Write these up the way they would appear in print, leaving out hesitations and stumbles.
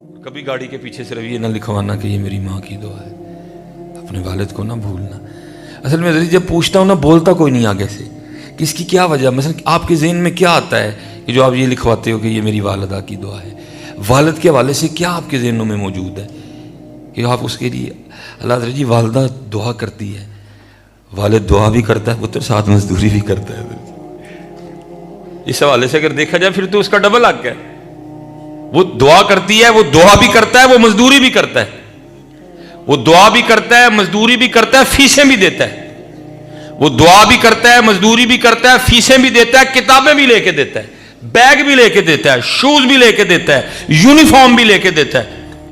کبھی گاڑی کے پیچھے صرف یہ نہ لکھوانا کہ یہ میری ماں کی دعا ہے، اپنے والد کو نہ بھولنا۔ اصل میں جب پوچھتا ہوں نا، بولتا کوئی نہیں آگے سے کہ اس کی کیا وجہ، مثلا آپ کے ذہن میں کیا آتا ہے کہ جو آپ یہ لکھواتے ہو کہ یہ میری والدہ کی دعا ہے، والد کے حوالے سے کیا آپ کے ذہنوں میں موجود ہے کہ آپ اس کے لیے اللہ تعالیٰ جی والدہ دعا کرتی ہے، والد دعا بھی کرتا ہے، پتر ساتھ مزدوری بھی کرتا ہے۔ اس حوالے سے اگر دیکھا جائے پھر تو اس کا ڈبل حق ہے، وہ دعا کرتی ہے، وہ دعا بھی کرتا ہے، وہ مزدوری بھی کرتا ہے، وہ دعا بھی کرتا ہے، مزدوری بھی کرتا ہے، فیسیں بھی دیتا ہے، وہ دعا بھی کرتا ہے، مزدوری بھی کرتا ہے، فیسیں بھی دیتا ہے، کتابیں بھی لے کے دیتا ہے، بیگ بھی لے کے دیتا ہے، شوز بھی لے کے دیتا ہے، یونیفارم بھی لے کے دیتا ہے،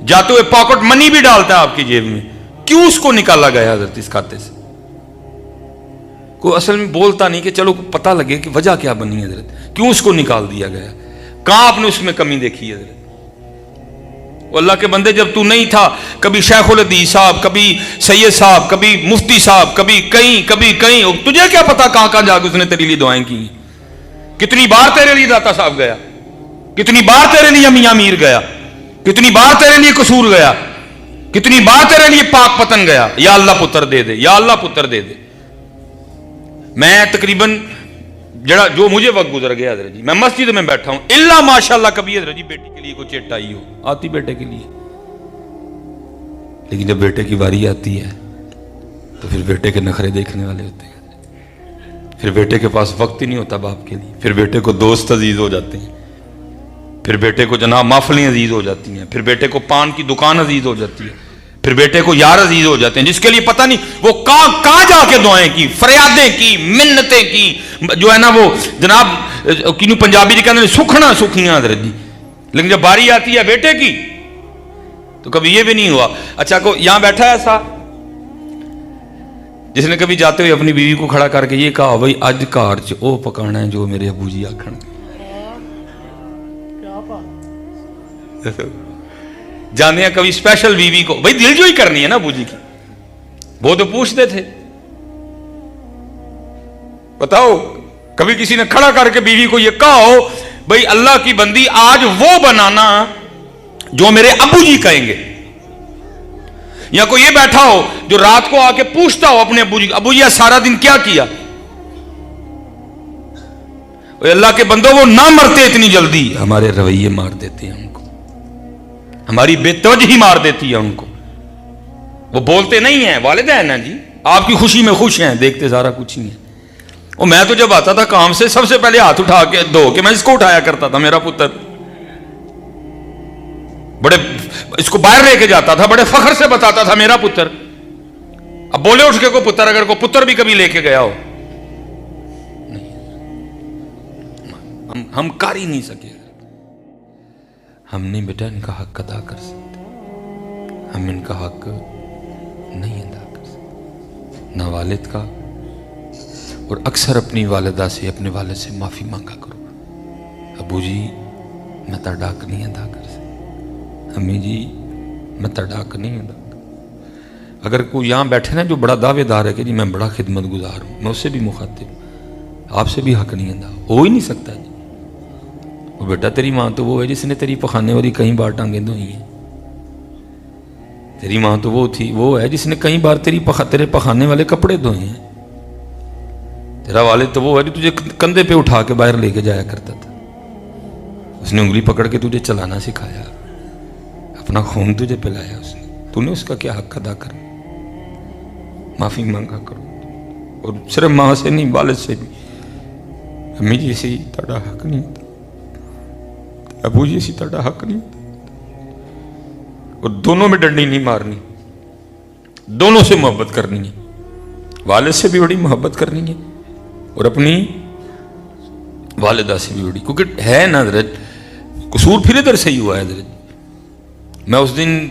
جاتے ہوئے پاکٹ منی بھی ڈالتا ہے آپ کی جیب میں۔ کیوں اس کو نکالا گیا حضرت اس کھاتے سے؟ کوئی اصل میں بولتا نہیں کہ چلو پتہ لگے کہ وجہ کیا بنی ہے حضرت، کیوں اس کو نکال دیا گیا، کہاں آپ نے اس میں کمی دیکھی ہے حضرت؟ وہ اللہ کے بندے جب تو نہیں تھا، کبھی شیخ الحدیث صاحب، کبھی سید صاحب، کبھی مفتی صاحب، کبھی کہیں تجھے کیا پتا کہاں کہاں جا کے اس نے تیرے لیے دعائیں کی، کتنی بار تیرے لیے داتا صاحب گیا، کتنی بار تیرے لیے میاں میر گیا، کتنی بار تیرے لیے قصور گیا، کتنی بار تیرے لیے پاک پتن گیا، یا اللہ پتر دے دے، یا اللہ پتر دے دے۔ میں تقریباً جو مجھے وقت گزر گیا حضرت جی، میں مسجد میں بیٹھا ہوں، اللہ ماشاءاللہ کبھی حضرت جی بیٹی کے لیے کوئی چٹ آئی ہو، آتی بیٹے کے لیے، لیکن جب بیٹے کی باری آتی ہے تو پھر بیٹے کے نخرے دیکھنے والے ہوتے ہیں، پھر بیٹے کے پاس وقت ہی نہیں ہوتا باپ کے لیے، پھر بیٹے کو دوست عزیز ہو جاتے ہیں، پھر بیٹے کو جناب محفلیں عزیز ہو جاتی ہیں، پھر بیٹے کو پان کی دکان عزیز ہو جاتی ہے، پھر بیٹے کو یار عزیز ہو جاتے ہیں، جس کے لیے پتہ نہیں وہ کہاں جا کے دعائیں کی، فریادیں کی، منتیں کی، جو ہے نا وہ جناب کنوں پنجابی جی کہتے ہیں سکھنا سکھیاں حضرت جی، لیکن جب باری آتی ہے بیٹے کی تو کبھی یہ بھی نہیں ہوا۔ اچھا کو یہاں بیٹھا ہے ایسا جس نے کبھی جاتے ہوئے اپنی بیوی کو کھڑا کر کے یہ کہا بھائی اج کار چ او پکانا ہے جو میرے ابو جی آکھن، جانے ہیں کبھی اسپیشل بیوی کو، بھائی دل جو ہی کرنی ہے نا ابو جی کی، وہ تو پوچھتے تھے، بتاؤ کبھی کسی نے کھڑا کر کے بیوی کو یہ کہا ہو بھائی اللہ کی بندی آج وہ بنانا جو میرے ابو جی کہیں گے، یا کوئی یہ بیٹھا ہو جو رات کو آ کے پوچھتا ہو اپنے ابو جی سارا دن کیا کیا؟ اللہ کے بندوں وہ نہ مرتے اتنی جلدی، ہمارے رویے مار دیتے ہیں ان کو، ہماری بے توجہی مار دیتی ہے ان کو، وہ بولتے نہیں ہیں، والدین ہیں جی آپ کی خوشی میں خوش ہیں، دیکھتے سارا کچھ ہی ہے۔ اور میں تو جب آتا تھا کام سے سب سے پہلے ہاتھ اٹھا کے دھو کے میں اس کو اٹھایا کرتا تھا، میرا پتر بڑے اس کو باہر لے کے جاتا تھا، بڑے فخر سے بتاتا تھا میرا پتر۔ اب بولے اٹھ کے کو پتر، اگر کو پتر بھی کبھی لے کے گیا ہو، ہم کر ہی نہیں سکے، ہم نہیں بیٹا ان کا حق ادا کر سکتے، ہم ان کا حق نہیں ادا کر سکتے، نہ والد کا، اور اکثر اپنی والدہ سے اپنے والد سے معافی مانگا کرو، ابو جی میں تہاڈا حق نہیں ادا کر سکتا، امی جی میں تہاڈا حق نہیں ادا کر۔ اگر کوئی یہاں بیٹھے نا جو بڑا دعوے دار ہے کہ جی میں بڑا خدمت گزار ہوں، میں اس سے بھی مخاطب ہوں، آپ سے بھی حق نہیں ادا ہو ہی نہیں سکتا جی۔ وہ بیٹا تیری ماں تو وہ ہے جس نے تیری پخانے والی کئی بار ٹانگیں دھوئی ہیں، تیری ماں تو وہ ہے جس نے کئی بار تیرے پخانے والے کپڑے دھوئے ہیں، تیرا والد تو وہ ہے جو تجھے کندھے پہ اٹھا کے باہر لے کے جایا کرتا تھا، اس نے انگلی پکڑ کے تجھے چلانا سکھایا، اپنا خون تجھے پلایا، تو نے اس کا کیا حق ادا کر؟ معافی مانگا کرو، اور صرف ماں سے نہیں والد سے بھی، امی جی سے تہاڈا حق نہیں ہوتا، ابو جی سے تہاڈا حق نہیں ہوتا، اور دونوں میں ڈنڈی نہیں مارنی، دونوں سے محبت کرنی ہے، والد سے بھی بڑی محبت کرنی ہے اور اپنی والدہ سے بھی بڑی، کیونکہ ہے نا حضرت قصور پھر ادھر سے ہی ہوا ہے حضرت۔ میں اس دن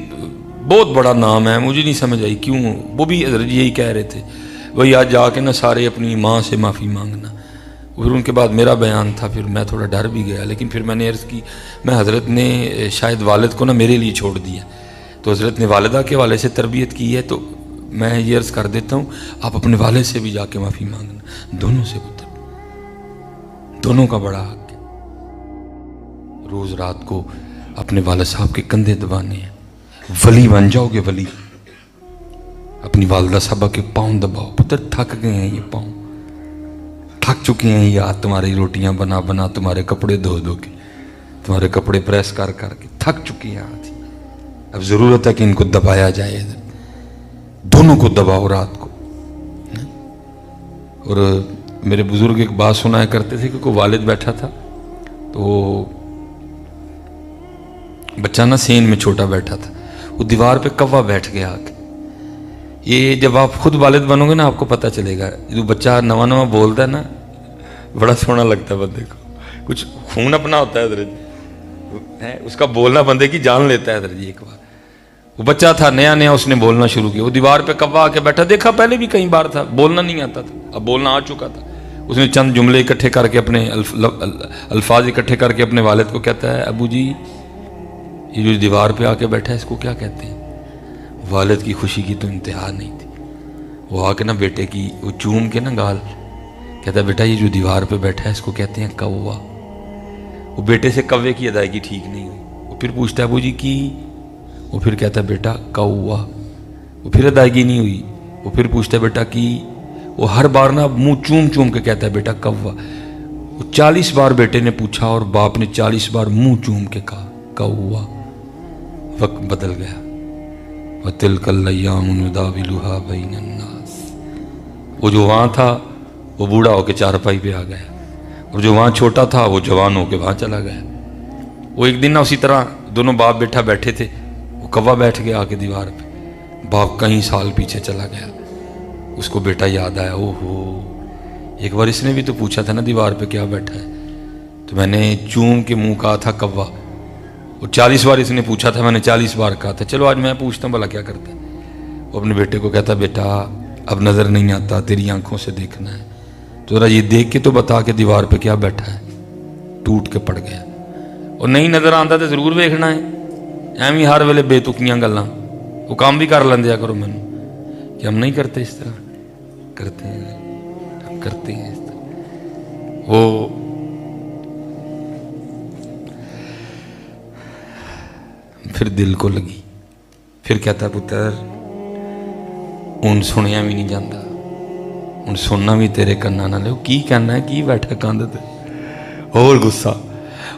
بہت بڑا نام ہے مجھے نہیں سمجھ آئی کیوں، وہ بھی حضرت یہی کہہ رہے تھے وہی آج جا کے نا سارے اپنی ماں سے معافی مانگنا، پھر ان کے بعد میرا بیان تھا، پھر میں تھوڑا ڈر بھی گیا، لیکن پھر میں نے عرض کی میں حضرت نے شاید والد کو نا میرے لیے چھوڑ دیا، تو حضرت نے والدہ کے والے سے تربیت کی ہے، تو میں یہ عرض کر دیتا ہوں آپ اپنے والد سے بھی جا کے معافی مانگنا، دونوں سے پتر، دونوں کا بڑا حق ہے۔ روز رات کو अपने वालिद साहब के कंधे दबाने हैं, वली बन जाओगे वली। अपनी वालदा साहबा के पाँव दबाओ, पुत्र थक गए हैं ये पाँव, थक चुके हैं ये हाथ तुम्हारी रोटियां बना बना, तुम्हारे कपड़े धो धो के, तुम्हारे कपड़े प्रेस कर करके थक चुके हैं हाथ। अब जरूरत है कि इनको दबाया जाए, दोनों को दबाओ रात को। और मेरे बुजुर्ग एक बात सुनाया करते थे कि कोई वालिद बैठा था, तो बच्चा ना सेन में छोटा बैठा था, वो दीवार पे कौवा बैठ गया आके। ये जब आप खुद वालिद बनोगे ना आपको पता चलेगा, जो बच्चा नवा नवा बोलता है ना बड़ा सोहना लगता है बंदे को, कुछ खून अपना होता है इधर है, उसका बोलना बंदे की जान लेता है इधर जी। एक बार वो बच्चा था नया नया, उसने बोलना शुरू किया, वो दीवार पे कौवा आके बैठा, देखा पहले भी कई बार था, बोलना नहीं आता था, अब बोलना आ चुका था। उसने चंद जुमले इकट्ठे करके अपने अल्फाज इकट्ठे करके अपने वालिद को कहता है, अबू जी ये जो दीवार पे आके बैठा है इसको क्या कहते हैं। वालिद की खुशी की तो इंतहा नहीं थी, वो आके ना बेटे की वो चूम के ना गाल, कहता है बेटा ये जो दीवार पे बैठा है इसको कहते हैं कौवा। वो बेटे से कौवे की अदायगी ठीक नहीं हुई, वो फिर पूछता है अबू जी की, वो फिर कहता है बेटा कौवा, वो फिर अदायगी नहीं हुई, वो फिर पूछता है बेटा की, वो हर बार ना मुंह चूम चूम के कहता है बेटा कौवा। वो 40 बार बेटे ने पूछा और बाप ने 40 बार मुंह चूम के कहा कौवा। वक्त बदल गया, वतिलकल अय्यामु नुदाविलुहा बैनन नास। वो जो वहां था वो बूढ़ा होके चारपाई पे आ गया, और जो वहां छोटा था वो जवान होके वहां चला गया। वो एक दिन ना उसी तरह दोनों बाप बेटा बैठे थे, वो कौवा बैठ गया आके दीवार पे, बाप कई साल पीछे चला गया। उसको बेटा याद आया, ओहो एक बार इसने भी तो पूछा था ना दीवार पे क्या बैठा है, तो मैंने चूम के मुंह कहा था कौवा। वो 40 बार इसने पूछा था, मैंने 40 बार कहा था, चलो आज मैं पूछता हूँ भला क्या करता है। वो अपने बेटे को कहता बेटा अब नजर नहीं आता, तेरी आंखों से देखना है, तो जरा ये देख के तो बता के दीवार पे क्या बैठा है। टूट के पड़ गया, और नहीं नजर आता तो जरूर देखना है, एवं हर वेले बेतुकियां गल्लां, वो काम भी कर लेंदे करो मैनू, कि हम नहीं करते इस तरह, करते हैं, हम करते हैं इस तरह। वो फिर दिल को लगी, फिर कहता पुत्र हुण सुनिया भी नहीं जाता, हुण सुनना भी तेरे कन्ना ना लो, की कहना है की बैठा कंध ते। होर गुस्सा,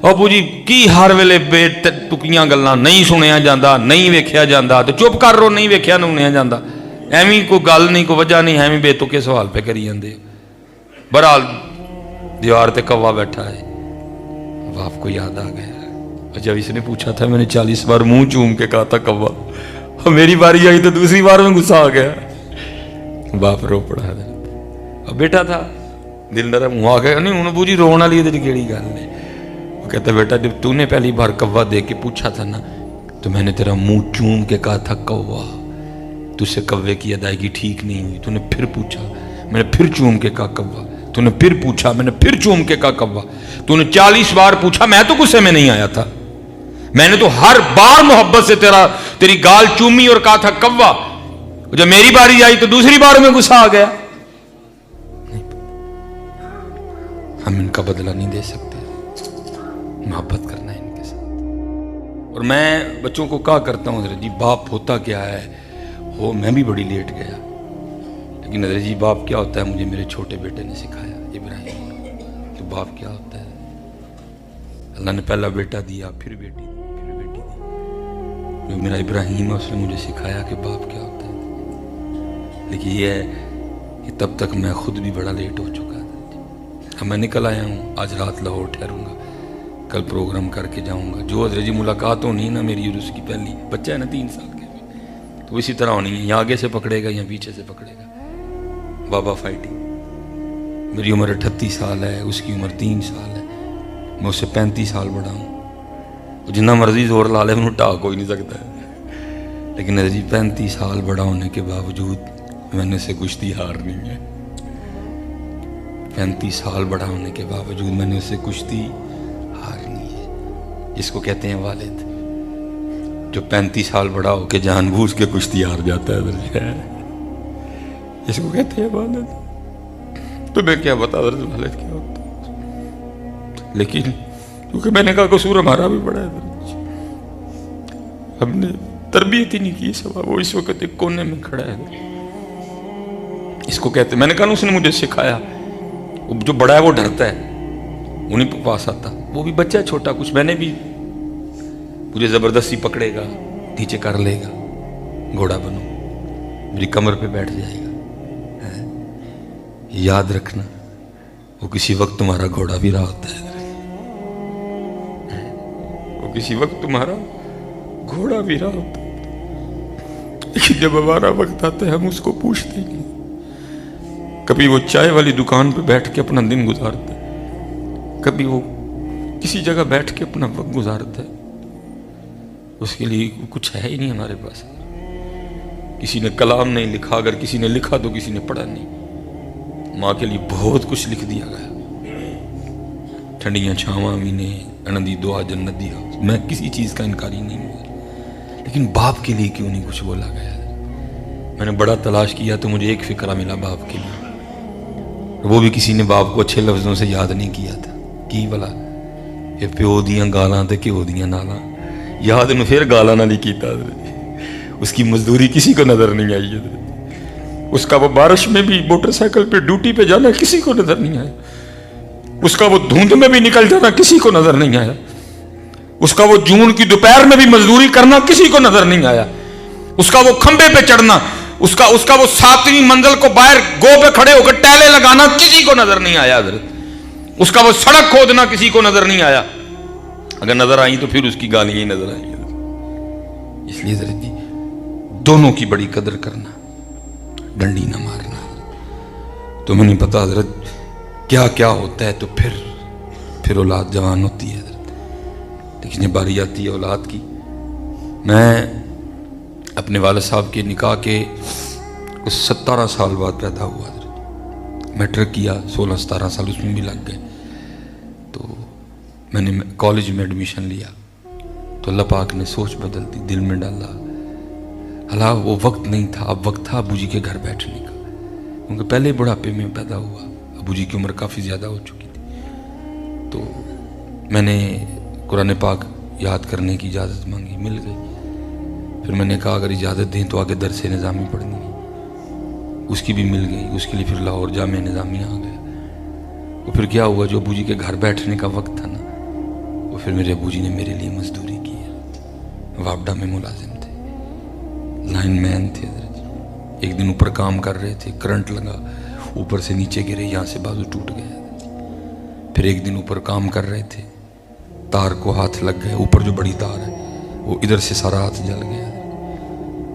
बापू जी की हर वेले बेतुकियां गल्लां, नहीं सुनिया जाता, नहीं वेख्या जाता, तो चुप कर रो, नहीं वेख्या सुनिया जाता, एवं कोई गल नहीं कोई वजह नहीं, एवं बेतुके सवाल पे करी जाते। बहरहाल दीवार ते कौवा बैठा है, बाप को याद आ गया, जब इसने पूछा था मैंने 40 बार मुंह चूम के कहा था कौवा, और मेरी बारी आई तो दूसरी बार में गुस्सा आ गया। बाप रो पड़ा, अब बेटा था दिल नरम हुआ गया, नहीं हूं बूजी रोन वाली केड़ी गल है। वो कहता बेटा जब तूने पहली बार कौवा देख के पूछा था ना, तो मैंने तेरा मुंह चूम के कहा था कौवा, तुझसे कौवे की अदायगी ठीक नहीं हुई, तूने फिर पूछा, मैंने फिर चूम के कहा कौवा, तूने फिर पूछा, मैंने फिर चूम के कहा कौवा, तूने 40 बार पूछा, मैं तो गुस्से में नहीं आया था, मैंने तो हर बार मोहब्बत से तेरी गाल चूमी और कहा था कौवा। जब मेरी बारी आई तो दूसरी बार में गुस्सा आ गया। हम इनका बदला नहीं दे सकते, मोहब्बत करना है इनके साथ। और मैं बच्चों को कहा करता हूँ जी बाप होता क्या है, हो मैं भी बड़ी लेट गया, लेकिन नजर जी बाप क्या होता है मुझे मेरे छोटे बेटे ने सिखाया, इब्राहिम तो बाप क्या होता है। अल्लाह ने पहला बेटा दिया, फिर बेटी दी, फिर बेटी दी। जो मेरा इब्राहिम है उसने मुझे सिखाया कि बाप क्या होता है। लेकिन ये है कि तब तक मैं खुद भी बड़ा लेट हो चुका था। अब मैं निकल आया हूँ, आज रात लाहौर ठहरूंगा, कल प्रोग्राम करके जाऊँगा। जो हजरत जी मुलाकात होनी है ना मेरी और उसकी, पहली बच्चा है ना 3 साल के, तो इसी तरह होनी है, या आगे से पकड़ेगा या पीछे से पकड़ेगा। बाबा फाइटिंग, मेरी उम्र 38 साल है, उसकी उम्र 3 साल है, मैं उससे 35 साल बड़ा हूँ। जितना मर्जी जोर ला ले मैं ढाक हो ही नहीं सकता है। लेकिन नजर जी 35 साल बड़ा होने के बावजूद मैंने उससे कुश्ती हारनी है। 35 साल बड़ा होने के बावजूद मैंने उससे कुश्ती हारनी है। इसको कहते हैं वालिद, जो 35 साल बड़ा होके जानबूझ के कुश्ती हार जाता है, इसको कहते हैं वालिद। तो मैं क्या बता वालिद क्या होता है, लेकिन क्योंकि मैंने कहा कसूर हमारा भी बड़ा है, हमने तरबियत ही नहीं की सवा। वो इस वक्त एक कोने में खड़ा है। इसको कहते, मैंने कहा उसने मुझे सिखाया, जो बड़ा है वो डरता है, उन्हीं के पास आता। वो भी बच्चा है छोटा कुछ, मैंने भी, मुझे जबरदस्ती पकड़ेगा, नीचे कर लेगा, घोड़ा बनो, मेरी कमर पे बैठ जाएगा। याद रखना वो किसी वक्त तुम्हारा घोड़ा भी रहा होता है, वो किसी वक्त तुम्हारा घोड़ा भी रहा होता है। लेकिन जब हमारा वक्त आता है हम उसको पूछते ही नहीं। कभी वो चाय वाली दुकान पे बैठ के अपना दिन गुजारता है, कभी वो किसी जगह बैठ के अपना वक्त गुजारता है, उसके लिए कुछ है ही नहीं हमारे पास। किसी ने कलाम नहीं लिखा, अगर किसी ने लिखा तो किसी ने पढ़ा नहीं। माँ के लिए बहुत कुछ लिख दिया गया, ठंडियां छावां मीने अनंदी दुआ जन्नत दिया। मैं किसी चीज का इनकारी नहीं हुआ, लेकिन बाप के लिए क्यों नहीं कुछ बोला गया? मैंने बड़ा तलाश किया तो मुझे एक फिक्रा मिला बाप के लिए, वो भी किसी ने बाप को अच्छे लफ्जों से याद नहीं किया था। की भला ये प्यो दियां गालां ते घ्यो दियां नालां, याद न फिर गालां नाल ही कीता। उसकी मजदूरी किसी को नजर नहीं आई है। उसका वो बारिश में भी मोटरसाइकिल पे ड्यूटी पे जाना किसी को नजर नहीं आया। उसका वो धुंध में भी निकल जाना किसी को नजर नहीं आया। उसका वो जून की दोपहर में भी मजदूरी करना किसी को नजर नहीं आया। उसका वो खंबे पे चढ़ना, उसका वो 7वीं मंजिल को बाहर गो पे खड़े होकर टैले लगाना किसी को नजर नहीं आया। उसका वो सड़क खोदना किसी को नजर नहीं आया। अगर नजर आई तो फिर उसकी गालियां ही नजर आई। इसलिए हजरत जी दोनों की बड़ी कदर करना, डंडी ना मारना। तुम्हें नहीं पता हजरत क्या क्या होता है, तो फिर औलाद जवान होती है हजरत। लेकिन जब बारी आती है औलाद की, मैं अपने वालिद साहब के निकाह के 17 साल बाद पैदा हुआ। मैट्रिक किया, 16-17 साल उसमें भी लग गए। तो मैंने कॉलेज में एडमिशन लिया तो अल्लाह पाक ने सोच बदल दी, दिल में डाला। हालां वो वक्त नहीं था, अब वक्त था अबू जी के घर बैठने का, क्योंकि पहले बुढ़ापे में पैदा हुआ, अबू जी की उम्र काफ़ी ज़्यादा हो चुकी थी। तो मैंने कुरान पाक याद करने की इजाज़त मांगी, मिल गई। फिर मैंने कहा अगर इजाज़त दें तो आगे दरस निज़ामी पढ़नी है, उसकी भी मिल गई। उसके लिए फिर लाहौर जामे निज़ामी आ गया। वो फिर क्या हुआ, जो अबू जी के घर बैठने का वक्त था ना, वो फिर मेरे अबू जी ने मेरे लिए मजदूरी की है। वापडा में मुलाजिम थे, लाइन मैन थे। एक दिन ऊपर काम कर रहे थे, करंट लगा, ऊपर से नीचे गिरे, यहाँ से बाजू टूट गया। फिर एक दिन ऊपर काम कर रहे थे, तार को हाथ लग गए, ऊपर जो बड़ी तार है वो इधर से सारा हाथ जल गया।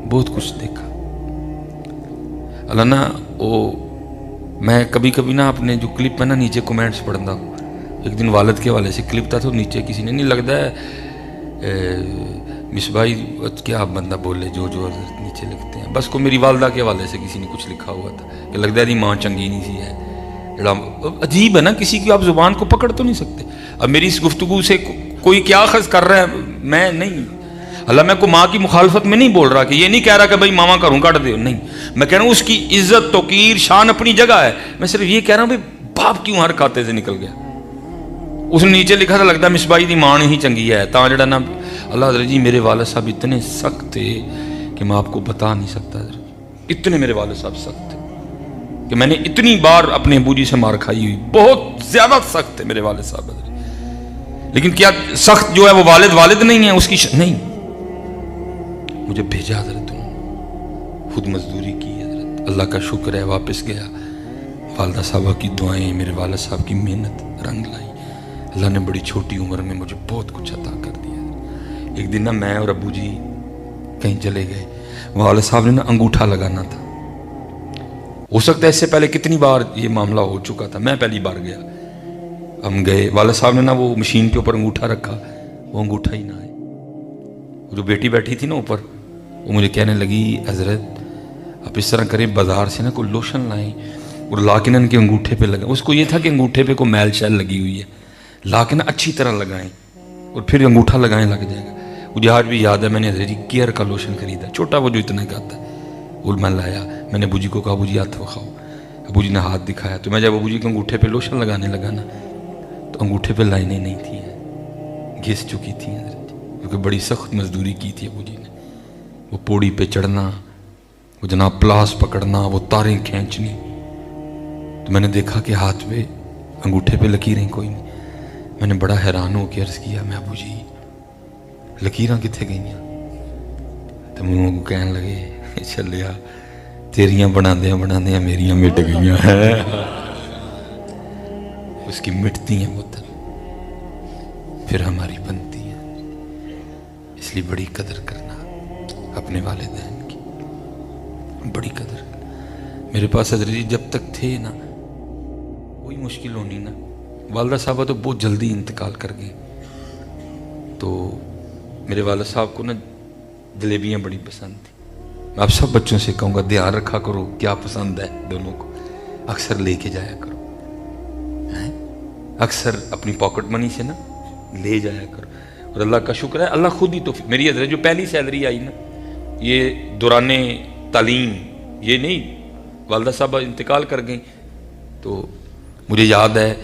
बहुत कुछ देखा अल्लाह ना। वो मैं कभी कभी ना अपने जो क्लिप में ना नीचे कमेंट्स पढ़ता हूँ। एक दिन वालिद के वाले से क्लिप था, तो नीचे किसी ने नहीं लगता है मिस भाई क्या बंदा बोले जो नीचे लिखते हैं। बस को मेरी वालदा के वाले से किसी ने कुछ लिखा हुआ था कि लगता है माँ चंगी नहीं सी है। अजीब है ना, किसी की आप जुबान को पकड़ तो नहीं सकते। अब मेरी इस गुफ्तगू से कोई क्या खर्च कर रहा है, मैं नहीं, अल्लाह मैं को माँ की मुखालफत में नहीं बोल रहा, कि ये नहीं कह रहा कि भाई मामा घरों काट दे, नहीं। मैं कह रहा हूँ उसकी इज्जत तौकीर शान अपनी जगह है। मैं सिर्फ ये कह रहा हूँ भाई बाप क्यों हर खाते से निकल गया। उसने नीचे लिखा था लगता मिसबाई की मां ही चंगी है, ता जड़ा ना। अल्लाह हज़रत जी मेरे वालिद साहब इतने सख्त थे कि मैं आपको बता नहीं सकता। इतने मेरे वालिद साहब सख्त थे कि मैंने इतनी बार अपने अबू जी से मार खाई हुई, बहुत ज्यादा सख्त थे मेरे वालिद साहब। लेकिन क्या सख्त जो है वो वालिद नहीं है उसकी नहीं। मुझे भेजा हजरत, खुद मजदूरी की हजरत, अल्लाह का शुक्र है वापस गया। वालदा साहबा की दुआएं, मेरे वालिद साहब की मेहनत रंग लाई। अल्लाह ने बड़ी छोटी उम्र में मुझे बहुत कुछ अता कर दिया। एक दिन ना मैं और अबू जी कहीं चले गए, वालिद साहब ने ना अंगूठा लगाना था। हो सकता है इससे पहले कितनी बार ये मामला हो चुका था, मैं पहली बार गया। हम गए, वालिद साहब ने ना वो मशीन के ऊपर अंगूठा रखा, वो अंगूठा ही ना आए। जो बेटी बैठी थी ना ऊपर, वो मुझे कहने लगी हजरत आप इस तरह करें, बाजार से ना कोई लोशन लाएं और ला के ना इनके अंगूठे पे लगाएं। उसको ये था कि अंगूठे पे कोई मैल शैल लगी हुई है, ला के ना अच्छी तरह लगाएं और फिर अंगूठा लगाएं, लग जाएगा। मुझे आज भी याद है मैंने हजरत जी केयर का लोशन खरीदा, छोटा वो जो इतना का आता है, वो मैं लाया। मैंने अबू जी को कहा अबू जी हाथ दिखाओ। अबू जी ने हाथ दिखाया, तो मैं जब अबू जी के अंगूठे पे लोशन लगाने लगा ना, तो अंगूठे पे लाइनें नहीं थी, घिस चुकी थी, کیونکہ بڑی سخت مزدوری کی تھی ابو جی نے. وہ پوڑی پہ چڑھنا، وہ جناب پلاس پکڑنا، وہ تاریں کھینچنی. تو میں نے دیکھا کہ ہاتھ پہ انگوٹھے پہ لکیریں کوئی نہیں. میں نے بڑا حیران ہو کے عرض کیا، میں ابو جی لکیراں کتنے گئیاں؟ تو منہ کو کہنے لگے، چلیا تیریاں بناندیاں بناندیاں میریاں مٹ گئیاں ہیں. اس کی مٹتی ہیں بوتل، پھر ہماری بنتی ہیں. اس لیے بڑی قدر کرنا اپنے والدین کی، بڑی قدر. میرے پاس حضرت جی جب تک تھے نا کوئی مشکل ہونی نا. والدہ صاحبہ تو بہت جلدی انتقال کر گئے. تو میرے والد صاحب کو نا جلیبیاں بڑی پسند تھی. میں آپ سب بچوں سے کہوں گا دھیان رکھا کرو کیا پسند ہے دونوں کو، اکثر لے کے جایا کرو. اکثر اپنی پاکٹ منی سے نا لے جایا کرو. اور اللہ کا شکر ہے اللہ خود ہی. تو میری حضرت جو پہلی سیلری آئی نا، یہ دوران تعلیم، یہ نہیں والدہ صاحبہ انتقال کر گئیں. تو مجھے یاد ہے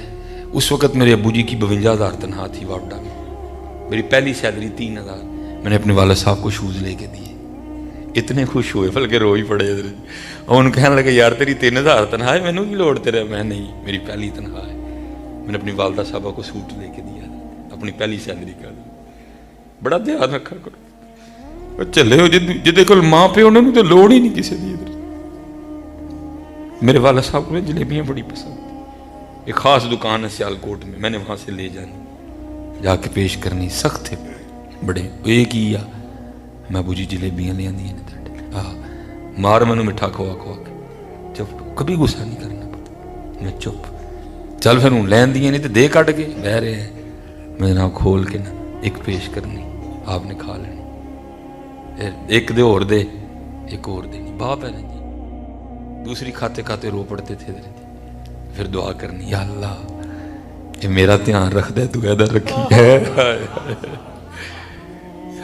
اس وقت میرے ابو جی کی 52,000 تنخواہ تھی واپڈا میں. میری پہلی سیلری 3,000. میں نے اپنے والد صاحب کو شوز لے کے دیے. اتنے خوش ہوئے بلکہ رو ہی پڑے حضرت. اور ان کہنے لگے یار تیری 3,000 تنخواہ ہے، مینوں کی لوڑ تیرے؟ میں نہیں، میری پہلی تنخواہ ہے. میں نے اپنی والدہ صاحبہ کو سوٹ لے کے دیا اپنی پہلی سیلری کا. بڑا دھیان رکھا کرو. چلے ہو جدے کول ماں پیو انہوں نے تو لوڑ ہی نہیں کسی دی. میرے والد صاحب کو جلیبیاں بڑی پسند. ایک خاص دکان ہے سیال کوٹ میں نے وہاں سے لے جانی، جا کے پیش کرنی. سخت تھے بڑے. ایک ہی آ میں ابو جی جلیبیاں لے آندی ہیں مار مینوں مٹھا کھوا کھوا کے. چپ، کبھی غصہ نہیں کرنا پتا. میں چپ، چل پھر ہوں لین دیے نہیں تو دے کٹ کے بہ رہے ہیں. میں جناب کھول کے نا ایک پیش کرنی، آپ نے کھا لینی. ایک دے اور دے، ایک اور دینی. باپ ہے نا جی. دوسری کھاتے کھاتے رو پڑتے تھے. پھر دعا کرنی، یا اللہ یہ میرا دھیان رکھ دے تو ادھر رکھی ہے.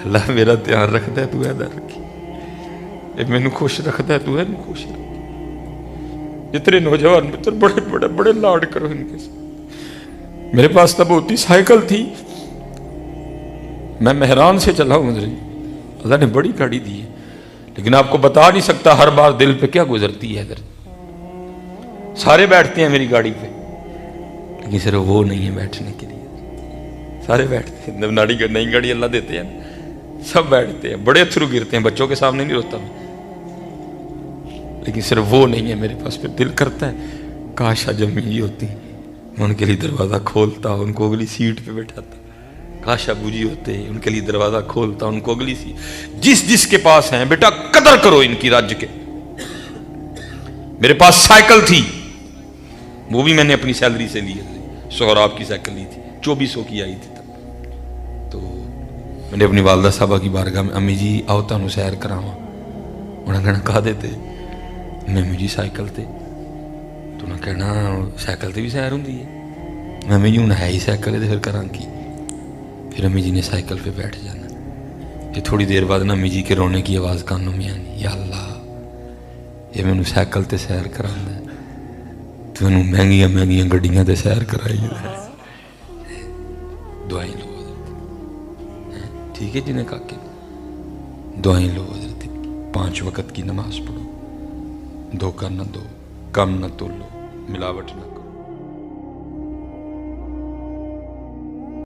اللہ میرا دھیان رکھ دے تو ادھر رکھی، یہ مینوں خوش رکھ دے تو ہے خوش رکھ. جتنے نوجوان متر بڑے بڑے بڑے لاڈ کرو ان کے ساتھ. میرے پاس تب ہوتی سائیکل تھی، میں مہران سے چلا ہوں. اللہ نے بڑی گاڑی دی ہے، لیکن آپ کو بتا نہیں سکتا ہر بار دل پہ کیا گزرتی ہے. سارے بیٹھتے ہیں میری گاڑی پہ، لیکن صرف وہ نہیں ہے بیٹھنے کے لیے. سارے بیٹھتے ہیں. نئی گاڑی اللہ دیتے ہیں، سب بیٹھتے ہیں. بڑے اتھرو گرتے ہیں، بچوں کے سامنے نہیں روتا میں، لیکن صرف وہ نہیں ہے میرے پاس. پھر دل کرتا ہے کاش آج امی جی ہوتی، میں ان کے لیے دروازہ کھولتا، ان کو اگلی سیٹ پہ بیٹھاتا. کاش ابو جی ہوتے، ان کے لیے دروازہ کھولتا، ان کو اگلی سیٹ. جس کے پاس ہیں بیٹا قدر کرو ان کی رج کے. میرے پاس سائیکل تھی، وہ بھی میں نے اپنی سیلری سے لی ہے. سہراب کی سائیکل لی تھی، 2400 کی آئی تھی تب. تو میں نے اپنی والدہ صاحبہ کی بارگاہ میں، امی جی آؤ تانوں سیر کراواں. انہیں کہنا کہا دیتے میں امی جی سائیکل تے. تو انہیں کہنا سائیکل تے بھی سیر ہوندی ہے. میں امی جی ہوں ہے ہی سائیکل ہے تو پھر کراں کی. پھر امی جی نے سائیکل پہ بیٹھ جانا. پھر تھوڑی دیر بعد نا امی جی کے رونے کی آواز کانوں میں آنی، یا اللہ یہ مینوں سائیکل تے سیر کرانا ہے تو انہوں مہنگیاں مہنگیاں گڈیاں تے سیر کرائی ہے. دعائیں لو حضرت، ٹھیک ہے جی نے کہا کہ دعائیں لو حضرت. 5 وقت کی نماز پڑھو، دھوکہ نہ دو، کم نہ تولو، ملاوٹ نہ